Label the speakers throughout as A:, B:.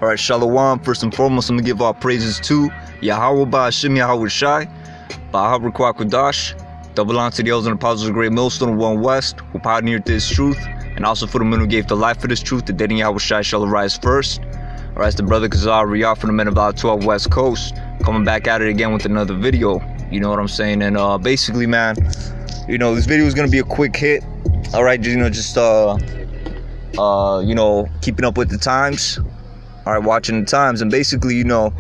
A: Alright, Shalom. First and foremost, I'm going to give all praises to Yahweh Ba'Hashem Yahweh Shai, Ba'Habra Kwakadash, double on to the elders and apostles of the great millstone of One West, who pioneered this truth, and also for the men who gave the life for this truth. The dead in Yahweh Shai shall arise first. Alright, it's the brother Kazar Riyah for the men of our 12 West Coast, coming back at it again with another video. You know what I'm saying? And basically, man, you know, this video is going to be a quick hit. Alright, you know, just you know, keeping up with the times. Alright, watching the times. And basically, you know,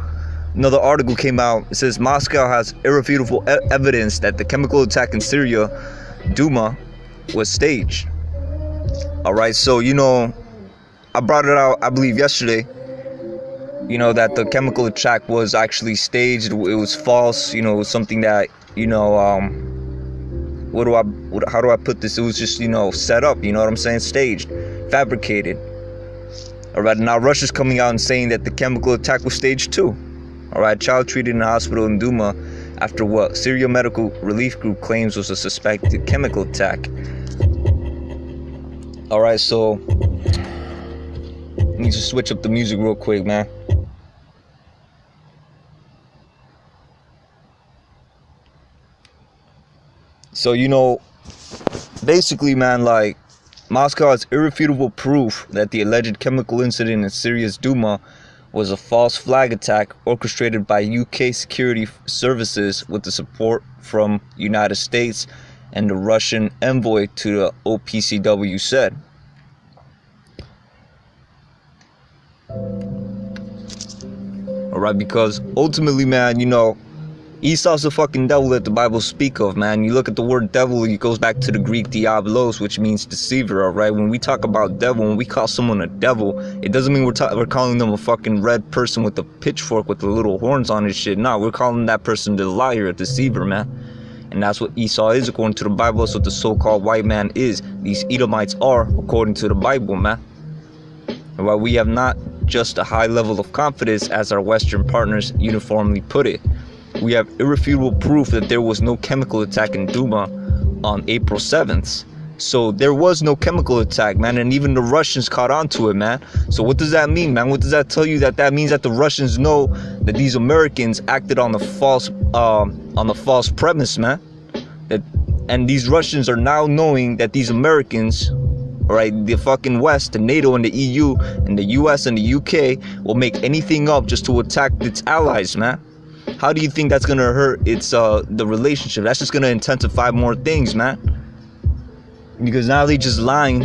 A: another article came out. It says Moscow has irrefutable evidence that the chemical attack in Syria, Duma, was staged. Alright, so, you know, I brought it out, I believe, yesterday. You know, that the chemical attack was actually staged. It was false. You know, it was something that, you know, how do I put this? It was just, you know, set up. You know what I'm saying? Staged, fabricated. Alright, now Russia's coming out and saying that the chemical attack was staged too. Alright, child treated in a hospital in Duma after what Syria Medical Relief Group claims was a suspected chemical attack. Alright, so let me just switch up the music real quick, man. So, you know, basically, man, like, Moscow has irrefutable proof that the alleged chemical incident in Syria's Duma was a false flag attack orchestrated by UK security services with the support from the United States and the Russian envoy to the OPCW said. Alright, because ultimately, man, you know, Esau's the fucking devil that the Bible speak of, man. You look at the word devil, it goes back to the Greek diabolos, which means deceiver, alright? When we talk about devil, when we call someone a devil, it doesn't mean we're calling them a fucking red person with a pitchfork with the little horns on his shit. No, we're calling that person the liar, a deceiver, man. And that's what Esau is according to the Bible. That's what the so-called white man is. These Edomites are according to the Bible, man. And while we have not just a high level of confidence as our Western partners uniformly put it, we have irrefutable proof that there was no chemical attack in Duma on April 7th. So there was no chemical attack, man, and even the Russians caught on to it, man. So what does that mean, man? What does that tell you? That means that the Russians know that these Americans acted on the false premise, man. And these Russians are now knowing that these Americans, right, the fucking West, the NATO and the EU and the US and the UK will make anything up just to attack its allies, man. How do you think that's gonna hurt its the relationship? That's just gonna intensify more things, man. Because now they just lying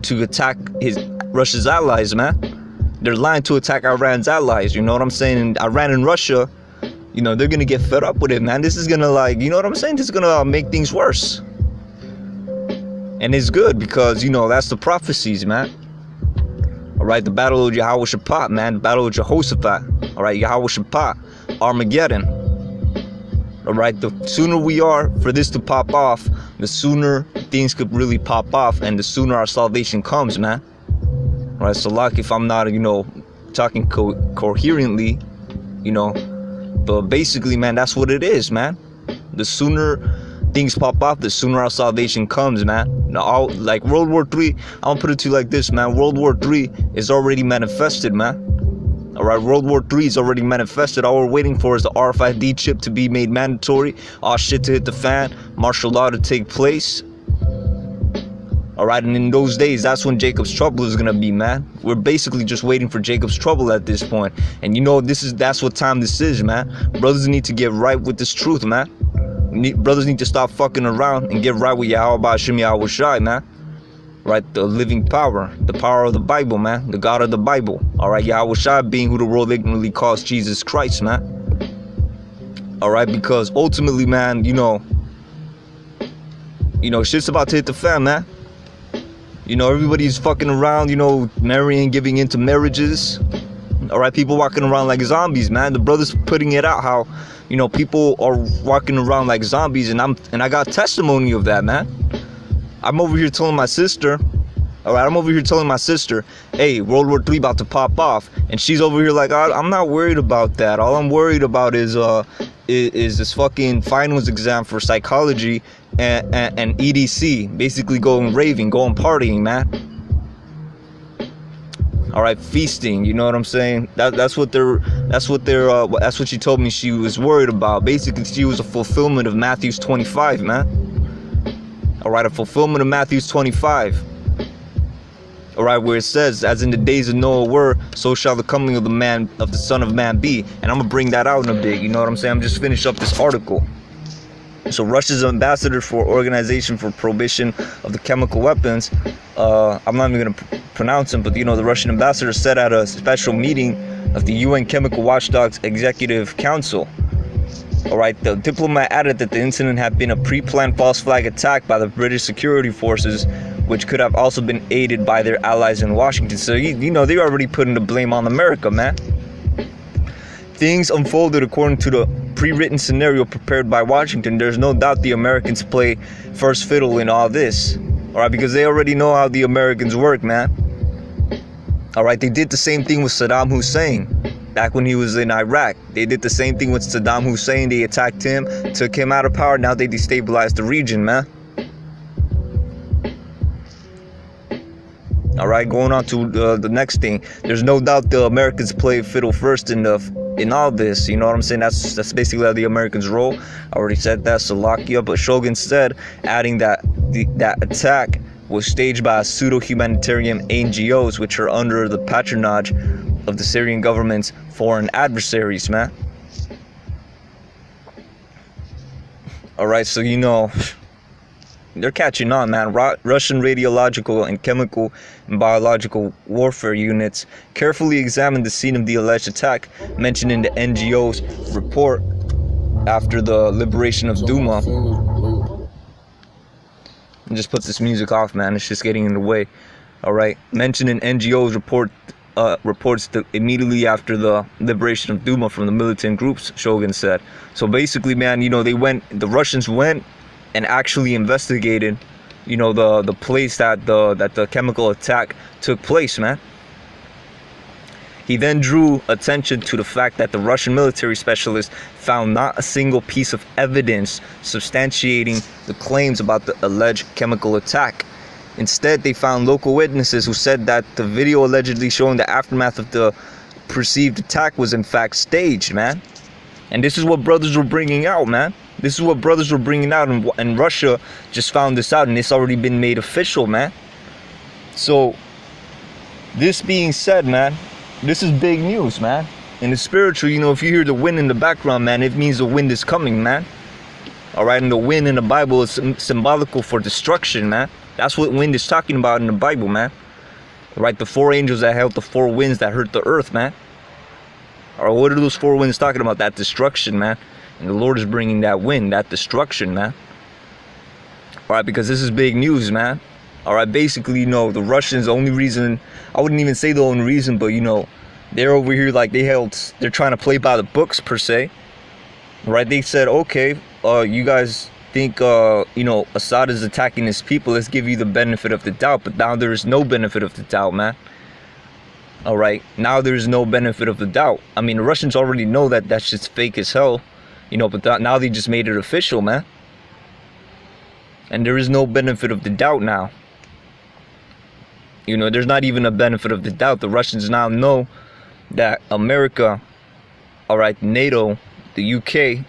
A: to attack Russia's allies, man. They're lying to attack Iran's allies. You know what I'm saying? And Iran and Russia, you know, they're gonna get fed up with it, man. This is gonna, like, you know what I'm saying? This is gonna make things worse. And it's good because, you know, that's the prophecies, man. Alright, the battle of Yahweh Shaphat, man. The battle of Jehoshaphat. Alright, Yahweh Shaphat. Armageddon. Alright, the sooner we are for this to pop off, the sooner things could really pop off, and the sooner our salvation comes, man. Alright, so like if I'm not, you know, talking coherently, you know, but basically, man, that's what it is, man. The sooner things pop off, the sooner our salvation comes, man. Now, like World War III, I'm gonna put it to you like this, man. World War III is already manifested, man. Alright, World War III is already manifested. All we're waiting for is the RFID chip to be made mandatory, all shit to hit the fan, martial law to take place. Alright, and in those days, that's when Jacob's trouble is gonna be, man. We're basically just waiting for Jacob's trouble at this point. And you know, that's what time this is, man. Brothers need to get right with this truth, man. Brothers need to stop fucking around and get right with Yahweh Ba'Hashem Yahweh Shai, man. Right, the living power, the power of the Bible, man, the God of the Bible. Alright, Yahweh Shai being who the world ignorantly calls Jesus Christ, man. Alright, because ultimately, man, you know, shit's about to hit the fan, man. You know, everybody's fucking around, you know, marrying, giving into marriages. Alright, people walking around like zombies, man. The brother's putting it out how, you know, people are walking around like zombies, and I got testimony of that, man. I'm over here telling my sister, hey, World War III about to pop off, and she's over here like, I'm not worried about that. All I'm worried about is this fucking finals exam for psychology and EDC, basically going raving, going partying, man. all right, feasting. You know what I'm saying? That's what she told me she was worried about. Basically, she was a fulfillment of Matthew 25, man. All right, a fulfillment of Matthew 25. All right, where it says, as in the days of Noah were, so shall the coming of the Son of Man be. And I'm gonna bring that out in a bit. You know what I'm saying? I'm just finish up this article. So Russia's ambassador for Organization for Prohibition of the Chemical Weapons, I'm not even going to pronounce him, but you know, the Russian ambassador said at a special meeting of the UN Chemical Watchdog's Executive Council. All right, the diplomat added that the incident had been a pre-planned false flag attack by the British security forces, which could have also been aided by their allies in Washington. So, you know, they're already putting the blame on America, man. Things unfolded according to the pre-written scenario prepared by Washington. There's no doubt the Americans play first fiddle in all this. All right, because they already know how the Americans work, man. All right, they did the same thing with Saddam Hussein back when he was in Iraq. They did the same thing with Saddam Hussein. They attacked him, took him out of power. Now they destabilized the region, man. All right, going on to the next thing. There's no doubt the Americans play fiddle first in all this. You know what I'm saying? That's basically how the Americans roll. I already said that, Slovakia. But Shogun said, adding that that attack was staged by pseudo-humanitarian NGOs, which are under the patronage of the Syrian government's foreign adversaries, man. All right, so you know, they're catching on, man. Russian radiological and chemical and biological warfare units carefully examined the scene of the alleged attack mentioned in the NGO's report after the liberation of Duma. And just put this music off, man. It's just getting in the way. All right. Mentioned in NGO's reports that immediately after the liberation of Duma from the militant groups, Shogun said. So basically, man, you know, the Russians went and actually investigated, you know, the place that the chemical attack took place, man. He then drew attention to the fact that the Russian military specialist found not a single piece of evidence substantiating the claims about the alleged chemical attack. Instead, they found local witnesses who said that the video allegedly showing the aftermath of the perceived attack was in fact staged, man. And this is what brothers were bringing out, man. This is what brothers were bringing out, and Russia just found this out, and it's already been made official, man. So, this being said, man, this is big news, man. In the spiritual, you know, if you hear the wind in the background, man, it means the wind is coming, man. All right, and the wind in the Bible is symbolical for destruction, man. That's what wind is talking about in the Bible, man. All right, the four angels that held the four winds that hurt the earth, man. Or what are those four winds talking about? That destruction, man. And the Lord is bringing that wind, that destruction, man. All right, because this is big news, man. All right, basically, you know, the Russians, the only reason, I wouldn't even say the only reason, but, you know, they're over here like they're trying to play by the books, per se. Right, they said, okay, you guys think, you know, Assad is attacking his people. Let's give you the benefit of the doubt. But now there is no benefit of the doubt, man. All right, now there is no benefit of the doubt. I mean, the Russians already know that that shit's fake as hell. You know, but now they just made it official, man. And there is no benefit of the doubt now. You know, there's not even a benefit of the doubt. The Russians now know that America, all right, NATO, the UK,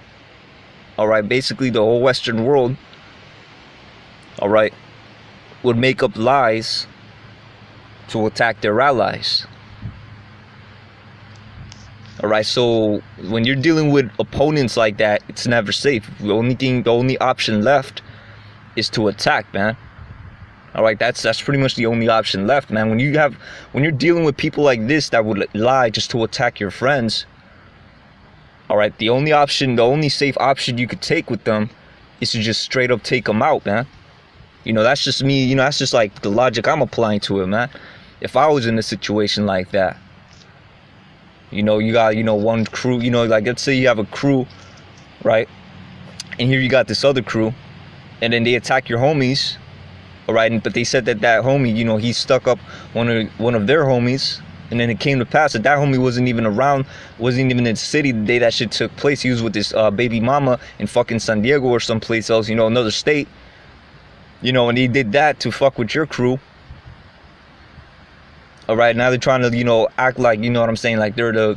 A: all right, basically the whole Western world, all right, would make up lies to attack their allies. All right, so when you're dealing with opponents like that, it's never safe. The only option left is to attack, man. All right, that's pretty much the only option left, man. When you're dealing with people like this that would lie just to attack your friends, all right, the only safe option you could take with them is to just straight up take them out, man. You know, that's just me. You know, that's just like the logic I'm applying to it, man. If I was in a situation like that, you know, you got, you know, one crew, you know, like let's say you have a crew, right? And here you got this other crew, and then they attack your homies, all right? But they said that homie, you know, he stuck up one of their homies, and then it came to pass that homie wasn't even around, wasn't even in the city the day that shit took place. He was with his baby mama in fucking San Diego or someplace else, you know, another state, you know, and he did that to fuck with your crew. All right, now they're trying to, act like, you know what I'm saying, like they're the